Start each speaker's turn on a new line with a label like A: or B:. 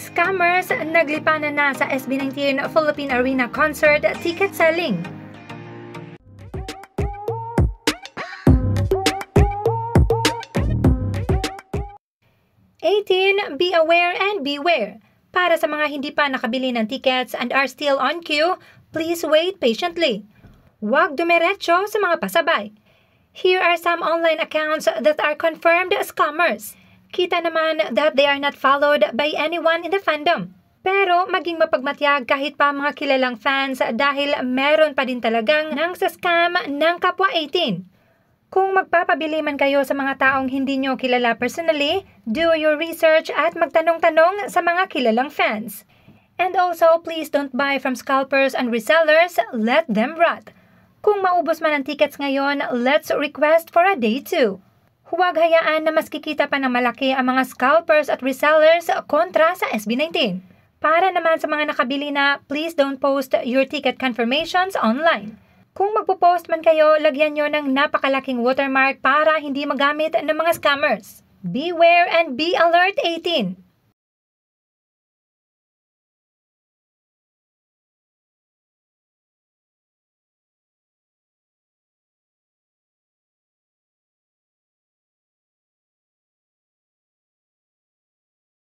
A: Scammers naglipanan na sa SB19 Philippine Arena Concert ticket selling. Be aware and beware. Para sa mga hindi pa nakabili ng tickets and are still on queue, please wait patiently. Huwag dumiretso sa mga pasabay. Here are some online accounts that are confirmed scammers. Kita naman that they are not followed by anyone in the fandom. Pero maging mapagmatyag kahit pa mga kilalang fans dahil meron pa din talagang nang sa scam ng kapwa 18. Kung magpapabili man kayo sa mga taong hindi nyo kilala personally, do your research at magtanong-tanong sa mga kilalang fans. And also, please don't buy from scalpers and resellers, let them rot. Kung maubos man ang tickets ngayon, let's request for a day 2. Huwag hayaan na mas kikita pa ng malaki ang mga scalpers at resellers kontra sa SB19. Para naman sa mga nakabili na, please don't post your ticket confirmations online. Kung magpo-post man kayo, lagyan nyo ng napakalaking watermark para hindi magamit ng mga scammers. Beware and be alert 18!